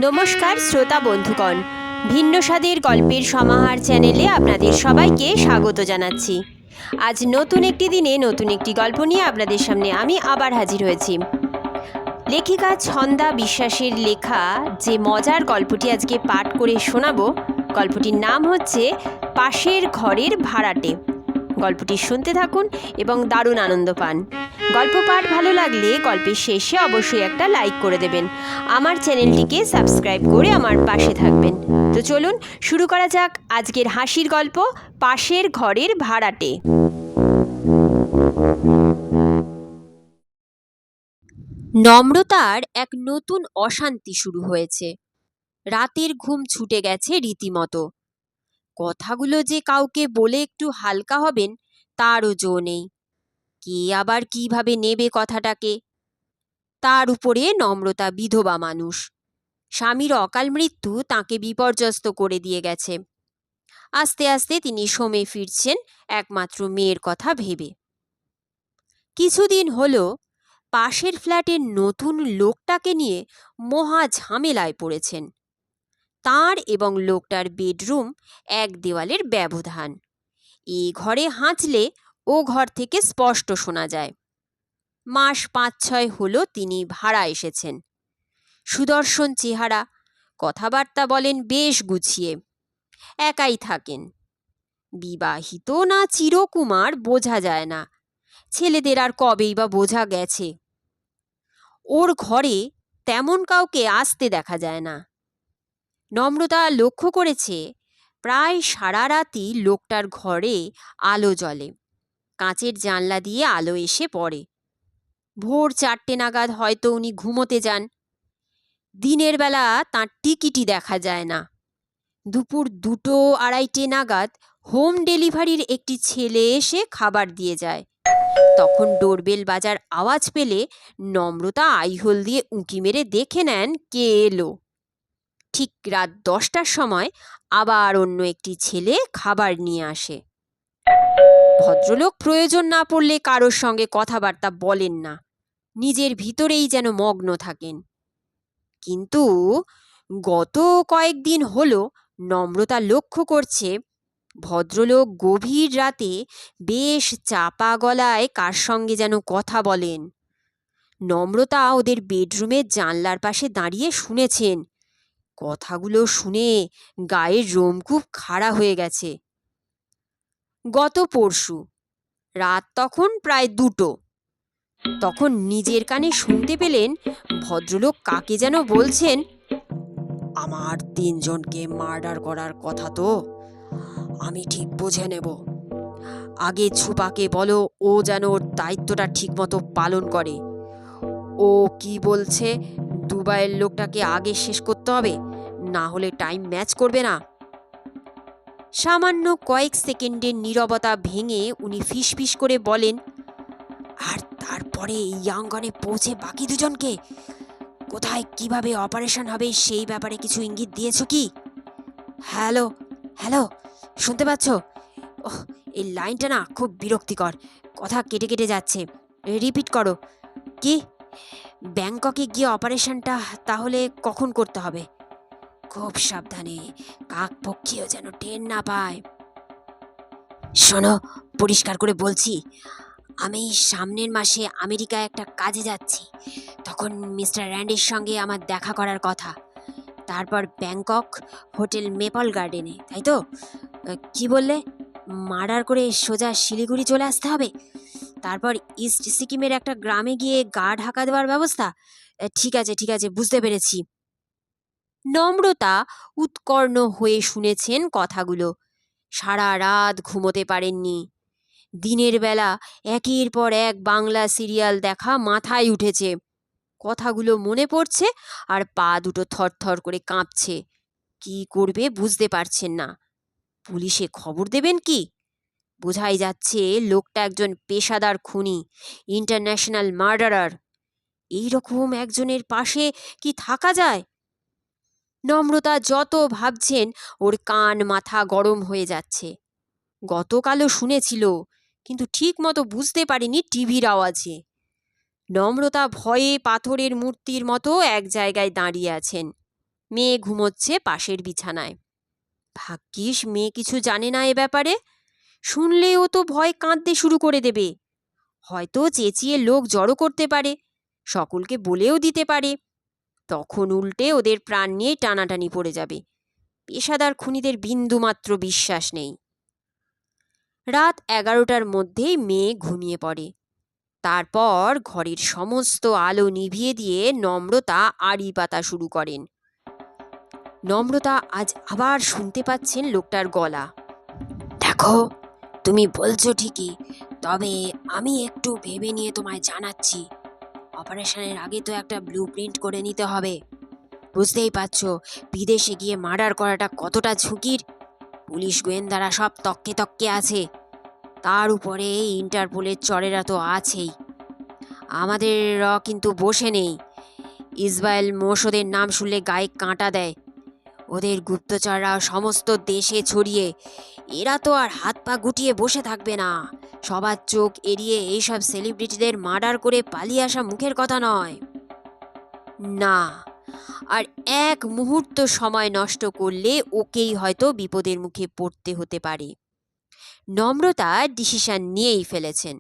নমস্কার শ্রোতা বন্ধুগণ, ভিন্ন স্বাদের গল্পের সমাহার চ্যানেলে আপনাদের সবাইকে স্বাগত জানাচ্ছি। আজ নতুন একটি দিনে নতুন একটি গল্প নিয়ে আপনাদের সামনে আমি আবার হাজির হয়েছি। লেখিকা ছন্দা বিশ্বাসের লেখা যে মজার গল্পটি আজকে পাঠ করে শোনাবো, গল্পটির নাম হচ্ছে পাশের ঘরের ভাড়াটে। গল্পটি শুনতে থাকুন এবং দারুণ আনন্দ পান। গল্প পাঠ ভালো লাগলে গল্পের শেষে অবশ্যই একটা লাইক করে দেবেন। আমার চ্যানেলটিকে সাবস্ক্রাইব করে আমার পাশে থাকবেন। তো চলুন শুরু করা যাক আজকের হাসির গল্প, পাশের ঘরের ভাড়াটে। নম্রতার এক নতুন অশান্তি শুরু হয়েছে। রাতের ঘুম ছুটে গেছে রীতিমতো। কথাগুলো যে কাউকে বলে একটু হালকা হবেন তারও জো নেই। কে আবার কিভাবে নেবে কথাটাকে? তার উপরে নম্রতা বিধবা মানুষ। স্বামীর অকাল মৃত্যু তাকে বিপর্যস্ত করে দিয়ে গেছে। আস্তে আস্তে তিনি সমে ফিরছেন একমাত্র মেয়ের কথা ভেবে। কিছুদিন হলো পাশের ফ্ল্যাটের নতুন লোকটাকে নিয়ে মহা ঝামেলায় পড়েছেন। তার এবং লোকটার বেডরুম এক দেওয়ালের ব্যবধান। এ ঘরে হাঁচলে ও ঘর থেকে স্পষ্ট শোনা যায়। মাস ৫-৬ হলো তিনি ভাড়া এসেছেন। সুদর্শন চেহারা, কথাবার্তা বলেন বেশ গুছিয়ে। একাই থাকেন। বিবাহিত না চিরকুমার বোঝা যায় না। ছেলেদের আর কবেই বা বোঝা গেছে। ওর ঘরে তেমন কাউকে আসতে দেখা যায় না। নম্রতা লক্ষ্য করেছে প্রায় সারা রাতই লোকটার ঘরে আলো জ্বলে। কাঁচের জানলা দিয়ে আলো এসে পড়ে। ভোর ৪টে নাগাদ হয়তো উনি ঘুমোতে যান। দিনের বেলা তাঁর টিকিটই দেখা যায় না। দুপুর ২টো-২.৫টে নাগাদ হোম ডেলিভারির একটি ছেলে এসে খাবার দিয়ে যায়। তখন ডোরবেল বাজার আওয়াজ পেলে নম্রতা আইহোল দিয়ে উঁকি মেরে দেখে নেন কে এলো। ঠিক রাত ১০টার সময় আবার অন্য একটি ছেলে খাবার নিয়ে আসে। ভদ্রলোক প্রয়োজন না পড়লে কারোর সঙ্গে কথাবার্তা বলেন না, নিজের ভিতরেই যেন মগ্ন থাকেন। কিন্তু গত কয়েকদিন হলো নম্রতা লক্ষ্য করছে ভদ্রলোক গভীর রাতে বেশ চাপা গলায় কার সঙ্গে যেন কথা বলেন। নম্রতা ওদের বেডরুমের জানলার পাশে দাঁড়িয়ে শুনেছেন। কথাগুলো শুনে গায়ের রোমকূপ খাড়া হয়ে গেছে। গত পরশু রাত তখন প্রায় ২টো। তখন নিজের কানে শুনতে পেলেন ভদ্রলোক কাকে যেন বলছেন, আমার ৩জনকে মার্ডার করার কথা তো, আমি ঠিক বুঝে নেব। আগে ছুপাকে বলো ও যেন ওর দায়িত্বটা ঠিকমতো পালন করে। ও কি বলছে, দুবাইয়ের লোকটাকে আগে শেষ করতে হবে, না হলে টাইম ম্যাচ করবে না। সামান্য কয়েক সেকেন্ডের নীরবতা ভেঙে উনি ফিসফিস করে বলেন, আর তারপরে ইয়াঙ্গনে পৌঁছে বাকি ২জনকে কোথায় কিভাবে অপারেশন হবে সেই ব্যাপারে কিছু ইঙ্গিত দিয়েছ কি? হ্যালো হ্যালো, শুনতে পাচ্ছ? ওহ, এই লাইনটা না খুব বিরক্তিকর, কথা কেটে কেটে যাচ্ছে। রিপিট করো। কি? ব্যাংককে গিয়ে অপারেশনটা তাহলে কখন করতে হবে? খুব সাবধানে, কাক পক্ষীও যেন টের না পায়। শোনো, পরিষ্কার করে বলছি, আমি সামনের মাসে আমেরিকায় একটা কাজে যাচ্ছি। তখন মিস্টার র্যান্ডের সঙ্গে আমার দেখা করার কথা। তারপর ব্যাংকক, হোটেল মেপল গার্ডেনে, তাই তো? কি বললে? মার্ডার করে সোজা শিলিগুড়ি চলে আসতে হবে? তারপর ইস্ট সিকিমের একটা গ্রামে গিয়ে গা ঢাকা দেওয়ার ব্যবস্থা? ঠিক আছে ঠিক আছে, বুঝতে পেরেছি। নম্রতা উৎকর্ণ হয়ে শুনেছেন কথাগুলো। সারা রাত ঘুমোতে পারেননি। দিনের বেলা একের পর এক বাংলা সিরিয়াল দেখা মাথায় উঠেছে। কথাগুলো মনে পড়ছে আর পা দুটো থরথর করে কাঁপছে। কি করবে বুঝতে পারছেন না। পুলিশে খবর দেবেন কি? বোঝাই যাচ্ছে লোকটা একজন পেশাদার খুনি, ইন্টারন্যাশনাল মার্ডারার। এইরকম একজনের পাশে কি থাকা যায়? নম্রতা যত ভাবছেন ওর কান মাথা গরম হয়ে যাচ্ছে। গতকালও শুনেছিল, কিন্তু ঠিক মতো বুঝতে পারেনি টিভির আওয়াজে। নম্রতা ভয়ে পাথরের মূর্তির মতো এক জায়গায় দাঁড়িয়ে আছেন। মেয়ে ঘুমোচ্ছে পাশের বিছানায়। ভাগ্যিস মেয়ে কিছু জানে না এ ব্যাপারে, শুনলে ও তো ভয় কাঁদতে শুরু করে দেবে। হয়তো চেঁচিয়ে লোক জড়ো করতে পারে, সকলকে বলেও দিতে পারে। তখন উল্টে ওদের প্রাণ নিয়ে টানাটানি পড়ে যাবে। পেশাদার খুনিদের বিন্দুমাত্র বিশ্বাস নেই। রাত 11টার মধ্যেই মেয়ে ঘুমিয়ে পড়ে। তারপর ঘরের সমস্ত আলো নিভিয়ে দিয়ে নম্রতা আড়ি পাতা শুরু করেন। নম্রতা আজ আবার শুনতে পাচ্ছেন লোকটার গলা। দেখো, তুমি বলছো ঠিকই, তবে আমি একটু ভেবে নিয়ে তোমায় জানাচ্ছি। অপারেশনের আগে তো একটা ব্লু প্রিন্ট করে নিতে হবে। বুঝতেই পারছো বিদেশে গিয়ে মার্ডার করাটা কতটা ঝুঁকির। পুলিশ গোয়েন্দারা সব তককে তককে আছে, তার উপরে ইন্টারপোলের চরেরা তো আছেই। আমাদের কিন্তু বসে নেই। ইসরায়েল মোশদের নাম শুনলে গায়ে কাঁটা দেয়। ওদের গুপ্তচররা সমস্ত দেশে ছড়িয়ে, এরা তো আর হাত পা গুটিয়ে বসে থাকবে না। সবার চোখ এড়িয়ে এইসব সেলিব্রিটিদের মার্ডার করে পালিয়ে আসা মুখের কথা নয়। না, আর এক মুহূর্ত সময় নষ্ট করলে ওকেই হয়তো বিপদের মুখে পড়তে হতে পারে। নম্রতা ডিসিশন নিয়েই ফেলেছেন।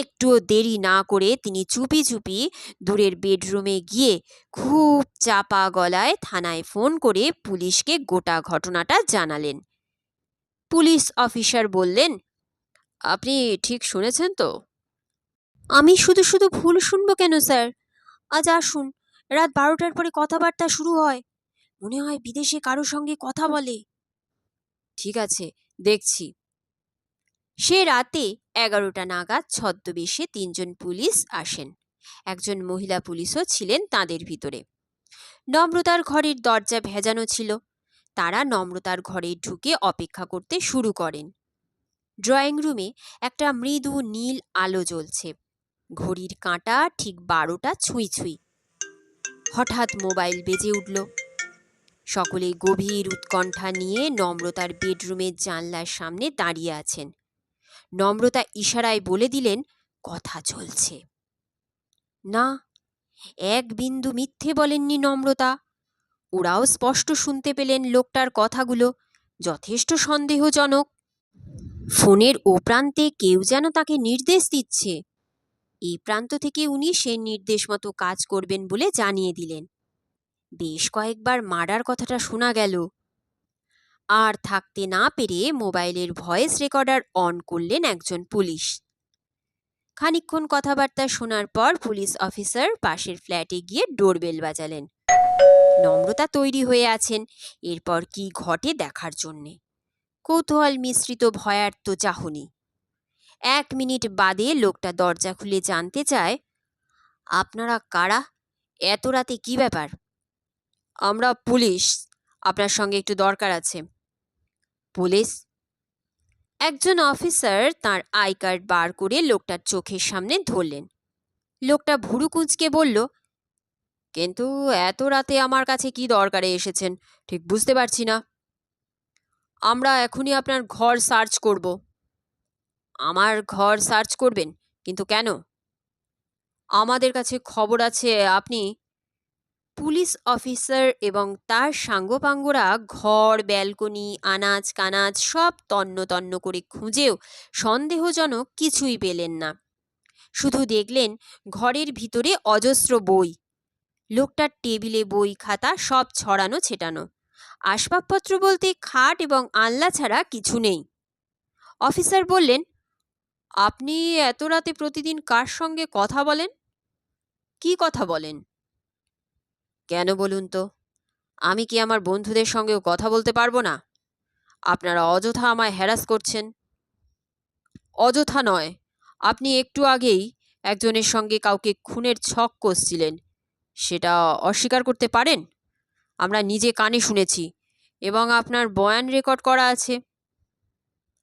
একটুও দেরি না করে তিনি চুপি চুপি দূরের বেডরুমে গিয়ে খুব চাপা গলায় থানায় ফোন করে পুলিশকে গোটা ঘটনাটা জানালেন। পুলিশ অফিসার বললেন, আপনি ঠিক শুনেছেন তো? আমি শুধু শুধু ভুল শুনবো কেন স্যার? আজ আসুন, রাত 12টার পরে কথাবার্তা শুরু হয়। মনে হয় বিদেশে কারো সঙ্গে কথা বলে। ঠিক আছে, দেখছি। সে রাতে 11টা নাগাদ ছদ্মবেশে 3জন পুলিশ আসেন। একজন মহিলা পুলিশও ছিলেন তাদের ভিতরে। নম্রতার ঘরের দরজা ভেজানো ছিল। তারা নম্রতার ঘরে ঢুকে অপেক্ষা করতে শুরু করেন। ড্রয়িং রুমে একটা মৃদু নীল আলো জ্বলছে। ঘড়ির কাঁটা ঠিক 12টা ছুঁই ছুঁই। হঠাৎ মোবাইল বেজে উঠল। সকলে গভীর উৎকণ্ঠা নিয়ে নম্রতার বেডরুমের জানলার সামনে দাঁড়িয়ে আছেন। নম্রতা ইশারায় বলে দিলেন, কথা চলছে। না, এক বিন্দু মিথ্যে বলেননি নম্রতা। ওরাও স্পষ্ট শুনতে পেলেন লোকটার কথাগুলো যথেষ্ট সন্দেহজনক। ফোনের ও প্রান্তে কেউ যেন তাকে নির্দেশ দিচ্ছে। এই প্রান্ত থেকে উনি সে নির্দেশ মতো কাজ করবেন বলে জানিয়ে দিলেন। বেশ কয়েকবার মার্ডার কথাটা শোনা গেল। আর থাকতে না পেরে মোবাইলের ভয়েস রেকর্ডার অন করলেন একজন পুলিশ। খানিকক্ষণ কথাবার্তা শোনার পর পুলিশ অফিসার পাশের ফ্ল্যাটে গিয়ে ডোরবেল বাজালেন। নম্রতা তৈরি হয়ে আছেন এরপর কি ঘটে দেখার জন্যে। কৌতূহল মিশ্রিত ভয়ার্ত চাহনি। 1 মিনিট বাদে লোকটা দরজা খুলে জানতে চায়, আপনারা কারা? এত রাতে কি ব্যাপার? আমরা পুলিশ, আপনার সঙ্গে একটু দরকার আছে। পুলিশ? একজন অফিসার তার আই কার্ড বার করে লোকটার চোখের সামনে ধরলেন। লোকটা ভুরু কুঁচকে বলল, কিন্তু এত রাতে আমার কাছে কি দরকারে এসেছেন ঠিক বুঝতে পারছি না। আমরা এখনই আপনার ঘর সার্চ করব। আমার ঘর সার্চ করবেন? কিন্তু কেন? আমাদের কাছে খবর আছে আপনি। পুলিশ অফিসার এবং তার সাঙ্গপাঙ্গরা ঘর, ব্যালকনি, আনাজ কানাজ সব তন্ন তন্ন করে খুঁজেও সন্দেহজনক কিছুই পেলেন না। শুধু দেখলেন ঘরের ভিতরে অজস্র বই। লোকটার টেবিলে বই খাতা সব ছড়ানো ছেটানো। আসবাবপত্র বলতে খাট এবং আলনা ছাড়া কিছু নেই। অফিসার বললেন, আপনি এত রাতে প্রতিদিন কার সঙ্গে কথা বলেন? কি কথা বলেন? কেন বলুন তো? আমি কি আমার বন্ধুদের সঙ্গেও কথা বলতে পারবো না? আপনারা অযথা আমায় হ্যারাস করছেন। অযথা নয়, আপনি একটু আগেই একজনের সঙ্গে কাউকে খুনের ছক কষছিলেন, সেটা অস্বীকার করতে পারেন? আমরা নিজে কানে শুনেছি এবং আপনার বয়ান রেকর্ড করা আছে।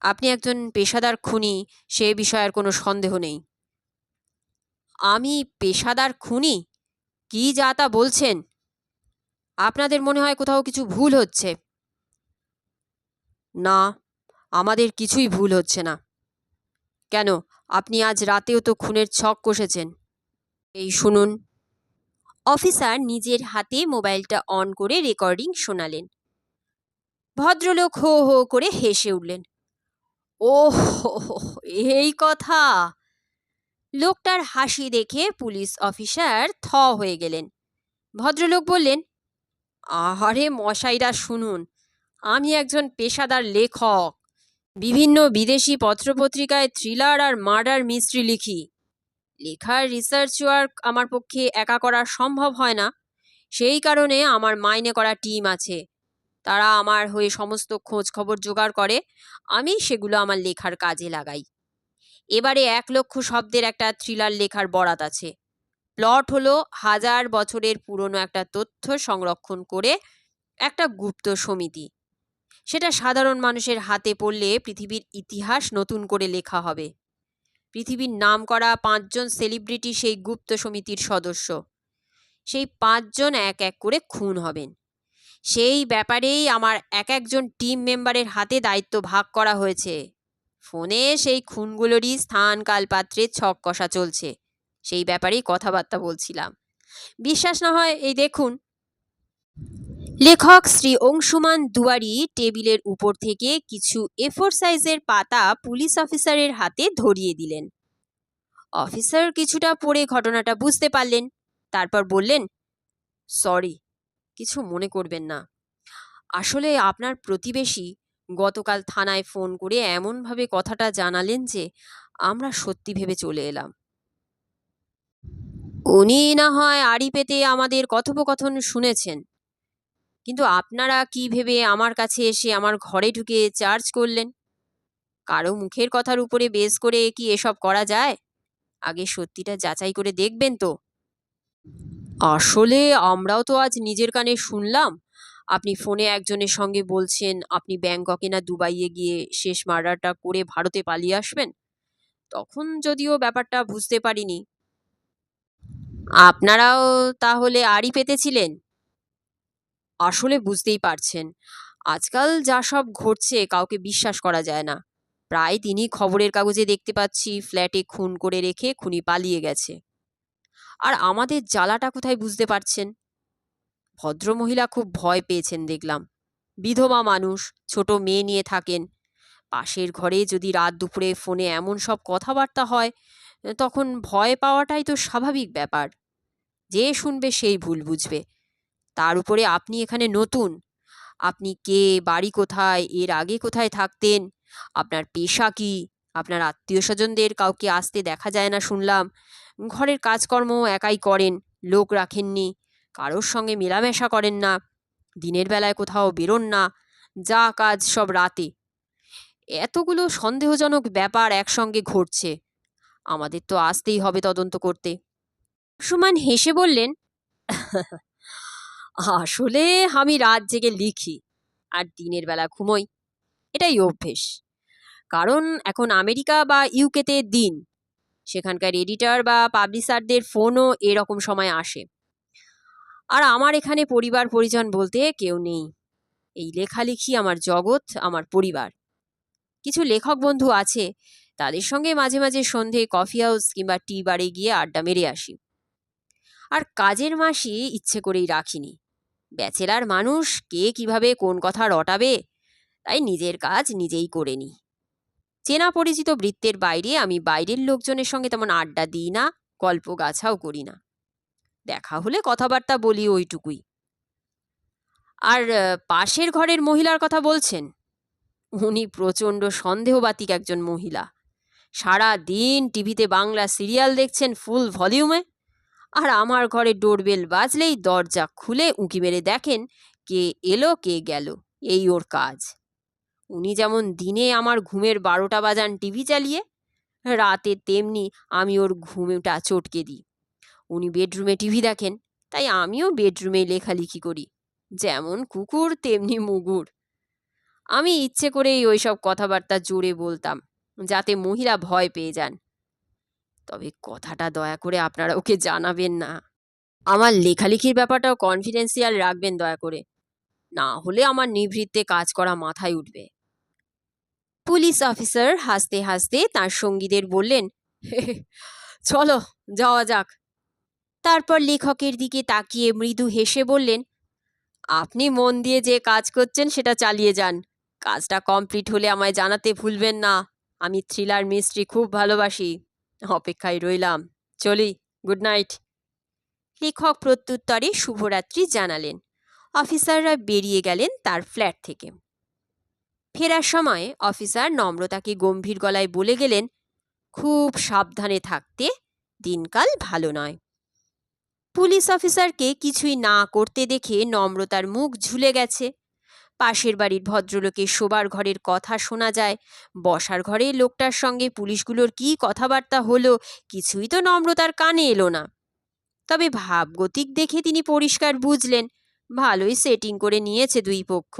আপনি একজন পেশাদার খুনি, সে বিষয়ে আর কোনো সন্দেহ নেই। আমি পেশাদার খুনি? কি যা তা বলছেন? আপনাদের মনে হয় কোথাও কিছু ভুল হচ্ছে। না, আমাদের কিছুই ভুল হচ্ছে না। কেন, আপনি আজ রাতেও তো খুনের ছক কষেছেন। এই শুনুন, অফিসার নিজের হাতে মোবাইলটা অন করে রেকর্ডিং শোনালেন। ভদ্রলোক হো হো করে হেসে উঠলেন। ওহ, এই কথা! লোকটার হাসি দেখে পুলিশ অফিসার থ হয়ে গেলেন। ভদ্রলোক বললেন, আহারে মশাইরা শুনুন, আমি একজন পেশাদার লেখক। বিভিন্ন বিদেশি পত্রপত্রিকায় থ্রিলার আর মার্ডার মিস্ট্রি লিখি। লেখার রিসার্চ ওয়ার্ক আমার পক্ষে একা করা সম্ভব হয় না। সেই কারণে আমার মাইনে করা টিম আছে। তারা আমার হয়ে সমস্ত খোঁজ খবর জোগাড় করে, আমি সেগুলো আমার লেখার কাজে লাগাই। এবারে 1,00,000 শব্দের একটা থ্রিলার লেখার বরাত আছে। প্লট হলো 1000 বছরের পুরনো একটা তথ্য সংরক্ষণ করে একটা গুপ্ত সমিতি। সেটা সাধারণ মানুষের হাতে পড়লে পৃথিবীর ইতিহাস নতুন করে লেখা হবে। পৃথিবীর নামকরা 5 জন সেলিব্রিটি সেই গুপ্ত সমিতির সদস্য। সেই 5 জন এক এক করে খুন হবেন। সেই ব্যাপারেই আমার এক একজন টিম মেম্বারের হাতে দায়িত্ব ভাগ করা হয়েছে। ফোনে সেই খুনগুলোরই স্থান কাল পাত্রে ছক কষা চলছে। সেই ব্যাপারেই কথাবার্তা বলছিলাম। বিশ্বাস না হয় এই দেখুন। লেখক শ্রী অংশুমান দুয়ারি টেবিলের উপর থেকে কিছু A4 সাইজের পাতা পুলিশ অফিসারের হাতে ধরিয়ে দিলেন। অফিসার কিছুটা পড়ে ঘটনাটা বুঝতে পারলেন। তারপর বললেন, সরি, কিছু মনে করবেন না। আসলে আপনার প্রতিবেশী গতকাল থানায় ফোন করে এমনভাবে কথাটা জানালেন যে আমরা সত্যি ভেবে চলে এলাম। উনি না হয় আড়ি পেতে আমাদের কথোপকথন শুনেছেন, কিন্তু আপনারা কি ভেবে আমার কাছে এসে আমার ঘরে ঢুকে চার্জ করলেন? কারো মুখের কথার উপরে বেস করে কি এসব করা যায়? আগে সত্যিটা যাচাই করে দেখবেন তো। আসলে আমরাও তো আজ নিজের কানে শুনলাম আপনি ফোনে একজনের সঙ্গে বলছেন আপনি ব্যাংককে না দুবাইয়ে গিয়ে শেষ মার্ডারটা করে ভারতে পালিয়ে আসবেন। তখন যদিও ব্যাপারটা বুঝতে পারিনি। আপনারাও তাহলে আড়ি পেতেছিলেন? আসলে বুঝতেই পারছেন, আজকাল যা সব ঘটছে কাউকে বিশ্বাস করা যায় না। প্রায় দিনই খবরের কাগজে দেখতে পাচ্ছি ফ্ল্যাটে খুন করে রেখে খুনি পালিয়ে গেছে। আর আমাদের জ্বালাটা কোথায় বুঝতে পারছেন? ভদ্রমহিলা খুব ভয় পেয়েছেন দেখলাম। বিধবা মানুষ, ছোট মেয়ে নিয়ে থাকেন। পাশের ঘরে যদি রাত দুপুরে ফোনে এমন সব কথাবার্তা হয়, তখন ভয় পাওয়াটাই তো স্বাভাবিক ব্যাপার। যে শুনবে সেই ভুল বুঝবে। তার উপরে আপনি এখানে নতুন। আপনি কে, বাড়ি কোথায়, এর আগে কোথায় থাকতেন, আপনার পেশা কি, আপনার আত্মীয় স্বজনদের কাউকে আসতে দেখা যায় না শুনলাম। ঘরের কাজকর্ম একাই করেন, লোক রাখেননি, কারোর সঙ্গে মেলামেশা করেন না, দিনের বেলায় কোথাও বেরোন না, যা কাজ সব রাতে। এতগুলো সন্দেহজনক ব্যাপার একসঙ্গে ঘটছে। আমাদের তো আসতেই হবে তদন্ত করতে। সুমান হেসে বললেন, আসলে আমি রাত জেগে লিখি আর দিনের বেলা ঘুমোই। এটাই অভ্যেস। কারণ এখন আমেরিকা বা ইউকেতে দিন, সেখানকার এডিটর বা পাবলিশারদের ফোনও এরকম সময় আসে। আর আমার এখানে পরিবার পরিজন বলতে কেউ নেই। এই লেখালেখি আমার জগৎ, আমার পরিবার। কিছু লেখক বন্ধু আছে, তাদের সঙ্গে মাঝে মাঝে সন্ধে কফি হাউস কিংবা টি বারে গিয়ে আড্ডা মেরে আসি। আর কাজের মাসি ইচ্ছে করেই রাখিনি। ব্যাচেলার মানুষ, কে কিভাবে কোন কথা রটাবে, তাই নিজের কাজ নিজেই করে নিই। চেনা পরিচিত বৃত্তের বাইরে আমি বাইরের লোকজনের সঙ্গে তেমন আড্ডা দিই না, গল্প গাছাও করি না। দেখা হলে কথাবার্তা বলি ওইটুকুই। আর পাশের ঘরের মহিলার কথা বলছেন, উনি প্রচণ্ড সন্দেহবাতিক একজন মহিলা। সারা দিন টিভিতে বাংলা সিরিয়াল দেখছেন ফুল ভলিউমে, আর আমার ঘরে ডোরবেল বাজলেই দরজা খুলে উঁকি মেরে দেখেন কে এলো কে গেল, এই ওর কাজ। উনি যেমন দিনে আমার ঘুমের 12টা বাজান টিভি চালিয়ে, রাতে তেমনি আমি ওর ঘুমটা চটকে দিই। উনি বেডরুমে টিভি দেখেন, তাই আমিও বেডরুমে লেখালেখি করি। যেমন কুকুর তেমনি মুগুর। আমি ইচ্ছে করেই ওইসব কথাবার্তা জোরে বলতাম, যাতে মহিলা ভয় পেয়ে যান। তবে কথাটা দয়া করে আপনারা ওকে জানাবেন না। আমার লেখালেখির ব্যাপারটাও কনফিডেন্সিয়াল রাখবেন দয়া করে, না হলে আমার নিভৃত্তে কাজ করা মাথায় উঠবে। পুলিশ অফিসার হাসতে হাসতে তার সঙ্গীদের বললেন, চলো যাওয়া যাক। তারপর লেখকের দিকে তাকিয়ে মৃদু হেসে বললেন, আপনি মন দিয়ে যে কাজ করছেন সেটা চালিয়ে যান। কাজটা কমপ্লিট হলে আমায় জানাতে ভুলবেন না। আমি থ্রিলার মিস্ট্রি খুব ভালোবাসি। অপেক্ষায় রইলাম। চলি, গুড নাইট। লেখক প্রত্যুত্তরে শুভরাত্রি জানালেন। অফিসাররা বেরিয়ে গেলেন তার ফ্ল্যাট থেকে। ফেরার সময় অফিসার নম্রতাকে গম্ভীর গলায় বলে গেলেন, খুব সাবধানে থাকতে, দিনকাল ভালো নয়। পুলিশ অফিসারকে কিছুই না করতে দেখে নম্রতার মুখ ঝুলে গেছে। পাশের বাড়ির ভদ্রলোকের শোবার ঘরের কথা শোনা যায়। বসার ঘরে লোকটার সঙ্গে পুলিশগুলোর কী কথাবার্তা হলো কিছুই তো নম্রতার কানে এলো না। তবে ভাবগতিক দেখে তিনি পরিষ্কার বুঝলেন, ভালোই সেটিং করে নিয়েছে দুই পক্ষ।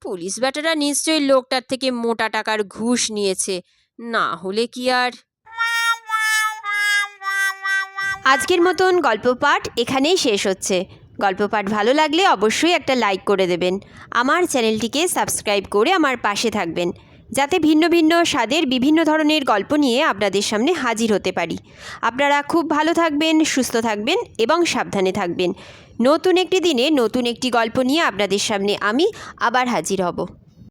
পুলিশ ব্যাটারা নিশ্চয়ই লোকটার থেকে মোটা টাকার ঘুষ নিয়েছে, না হলে কি আর। আজকের মতন গল্প পাঠ এখানেই শেষ হচ্ছে। গল্প পাঠ ভালো লাগলে অবশ্যই একটা লাইক করে দেবেন। আমার চ্যানেলটিকে সাবস্ক্রাইব করে আমার পাশে থাকবেন, যাতে ভিন্ন ভিন্ন স্বাদের বিভিন্ন ধরনের গল্প নিয়ে আপনাদের সামনে হাজির হতে পারি। আপনারা খুব ভালো থাকবেন, সুস্থ থাকবেন এবং সাবধানে থাকবেন। নতুন একটি দিনে নতুন একটি গল্প নিয়ে আপনাদের সামনে আমি আবার হাজির হব।